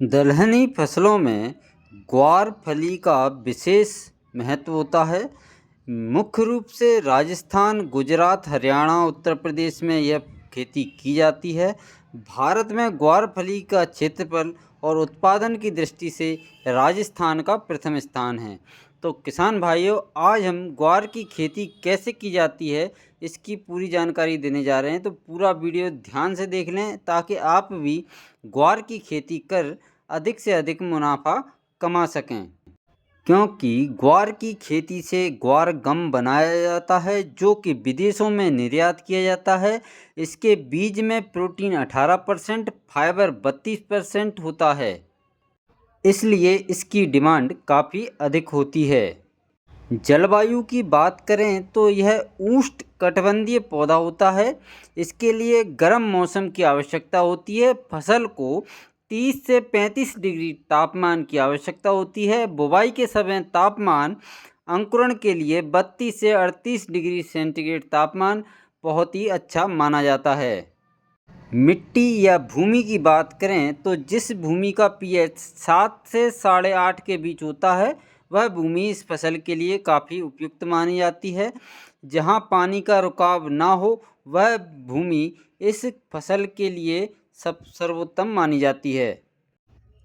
दलहनी फसलों में ग्वार फली का विशेष महत्व होता है। मुख्य रूप से राजस्थान, गुजरात, हरियाणा, उत्तर प्रदेश में यह खेती की जाती है। भारत में ग्वार फली का क्षेत्रफल और उत्पादन की दृष्टि से राजस्थान का प्रथम स्थान है। तो किसान भाइयों, आज हम ग्वार की खेती कैसे की जाती है इसकी पूरी जानकारी देने जा रहे हैं। तो पूरा वीडियो ध्यान से देख लें ताकि आप भी ग्वार की खेती कर अधिक से अधिक मुनाफा कमा सकें। क्योंकि ग्वार की खेती से ग्वार गम बनाया जाता है जो कि विदेशों में निर्यात किया जाता है। इसके बीज में प्रोटीन 18%, फाइबर 32% होता है, इसलिए इसकी डिमांड काफ़ी अधिक होती है। जलवायु की बात करें तो यह उष्णकटिबंधीय पौधा होता है। इसके लिए गर्म मौसम की आवश्यकता होती है। फसल को 30 से 35 डिग्री तापमान की आवश्यकता होती है। बुवाई के समय तापमान अंकुरण के लिए 32 से 38 डिग्री सेंटीग्रेड तापमान बहुत ही अच्छा माना जाता है। मिट्टी या भूमि की बात करें तो जिस भूमि का पीएच 7 से 8.5 के बीच होता है वह भूमि इस फसल के लिए काफ़ी उपयुक्त मानी जाती है। जहां पानी का रुकाव ना हो वह भूमि इस फसल के लिए सर्वोत्तम मानी जाती है।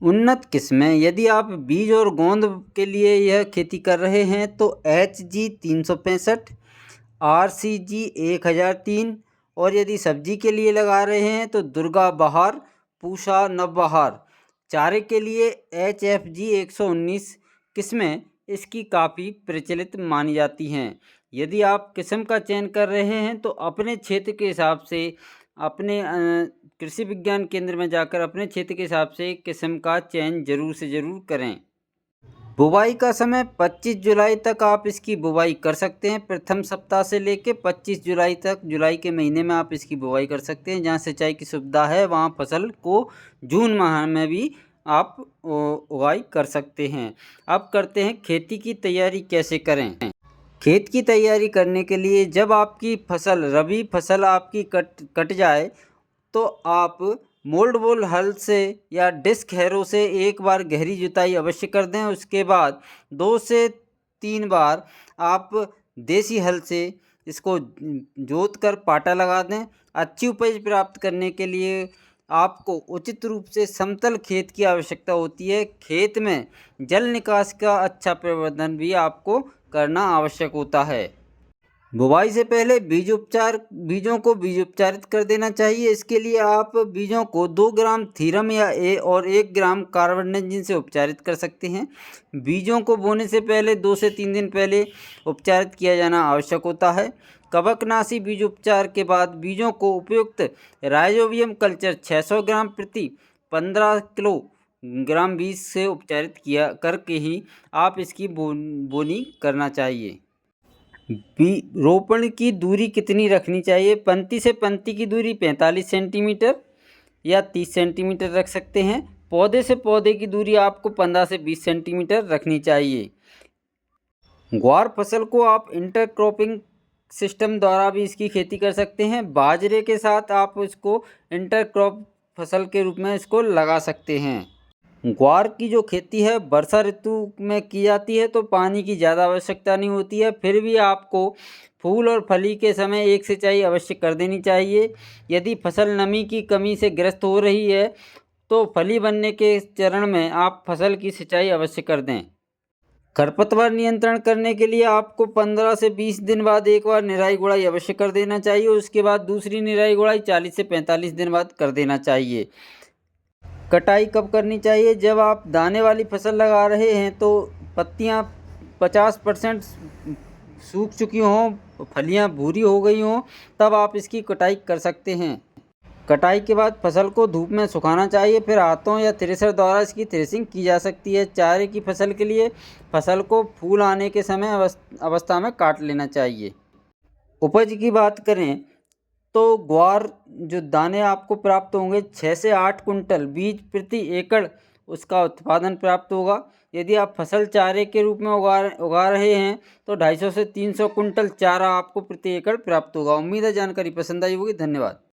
उन्नत किस्में, यदि आप बीज और गोंद के लिए यह खेती कर रहे हैं तो HG 365, RCG 1003, और यदि सब्जी के लिए लगा रहे हैं तो दुर्गा बहार, पूषा नवबहार। चारे के लिए HFG 119 किस्में इसकी काफ़ी प्रचलित मानी जाती हैं। यदि आप किस्म का चयन कर रहे हैं तो अपने क्षेत्र के हिसाब से अपने कृषि विज्ञान केंद्र में जाकर अपने क्षेत्र के हिसाब से किस्म का चयन जरूर से ज़रूर करें। बुवाई का समय 25 जुलाई तक आप इसकी बुवाई कर सकते हैं। प्रथम सप्ताह से लेकर 25 जुलाई तक, जुलाई के महीने में आप इसकी बुवाई कर सकते हैं। जहां सिंचाई की सुविधा है वहां फसल को जून माह में भी आप उगाई कर सकते हैं। अब करते हैं खेती की तैयारी कैसे करें। खेत की तैयारी करने के लिए जब आपकी फसल, रबी फसल आपकी कट जाए तो आप मोल्ड बोल हल से या डिस्क हैरो से एक बार गहरी जुताई अवश्य कर दें। उसके बाद 2 से 3 बार आप देसी हल से इसको जोत कर पाटा लगा दें। अच्छी उपज प्राप्त करने के लिए आपको उचित रूप से समतल खेत की आवश्यकता होती है। खेत में जल निकास का अच्छा प्रबंधन भी आपको करना आवश्यक होता है। बुवाई से पहले बीजों को बीज उपचारित कर देना चाहिए। इसके लिए आप बीजों को 2 ग्राम थीरम या और 1 ग्राम कार्बेंडाजिम से उपचारित कर सकते हैं। बीजों को बोने से पहले 2 से 3 दिन पहले उपचारित किया जाना आवश्यक होता है। कवकनाशी बीज उपचार के बाद बीजों को उपयुक्त राइजोबियम कल्चर 600 ग्राम प्रति 15 किलोग्राम बीज से उपचारित किया करके ही आप इसकी बोनी करना चाहिए। रोपण की दूरी कितनी रखनी चाहिए। पंक्ति से पंक्ति की दूरी 45 सेंटीमीटर या 30 सेंटीमीटर रख सकते हैं। पौधे से पौधे की दूरी आपको 15 से 20 सेंटीमीटर रखनी चाहिए। ग्वार फसल को आप इंटरक्रॉपिंग सिस्टम द्वारा भी इसकी खेती कर सकते हैं। बाजरे के साथ आप इसको इंटरक्रॉप फसल के रूप में इसको लगा सकते हैं। ग्वार की जो खेती है वर्षा ऋतु में की जाती है तो पानी की ज़्यादा आवश्यकता नहीं होती है। फिर भी आपको फूल और फली के समय एक सिंचाई अवश्य कर देनी चाहिए। यदि फसल नमी की कमी से ग्रस्त हो रही है तो फली बनने के चरण में आप फसल की सिंचाई अवश्य कर दें। खरपतवार नियंत्रण करने के लिए आपको 15 से 20 दिन बाद एक बार निराई गुड़ाई अवश्य कर देना चाहिए। उसके बाद दूसरी निराई गुड़ाई 40 से 45 दिन बाद कर देना चाहिए। कटाई कब करनी चाहिए। जब आप दाने वाली फसल लगा रहे हैं तो पत्तियां 50% सूख चुकी हों, फलियां भूरी हो गई हों, तब आप इसकी कटाई कर सकते हैं। कटाई के बाद फसल को धूप में सुखाना चाहिए। फिर हाथों या थ्रेशर द्वारा इसकी थ्रेसिंग की जा सकती है। चारे की फसल के लिए फसल को फूल आने के समय अवस्था में काट लेना चाहिए। उपज की बात करें तो ग्वार जो दाने आपको प्राप्त होंगे 6 से 8 कुंटल बीज प्रति एकड़ उसका उत्पादन प्राप्त होगा। यदि आप फसल चारे के रूप में उगा रहे हैं तो 250 से 300 कुंटल चारा आपको प्रति एकड़ प्राप्त होगा। उम्मीद है जानकारी पसंद आई होगी। धन्यवाद।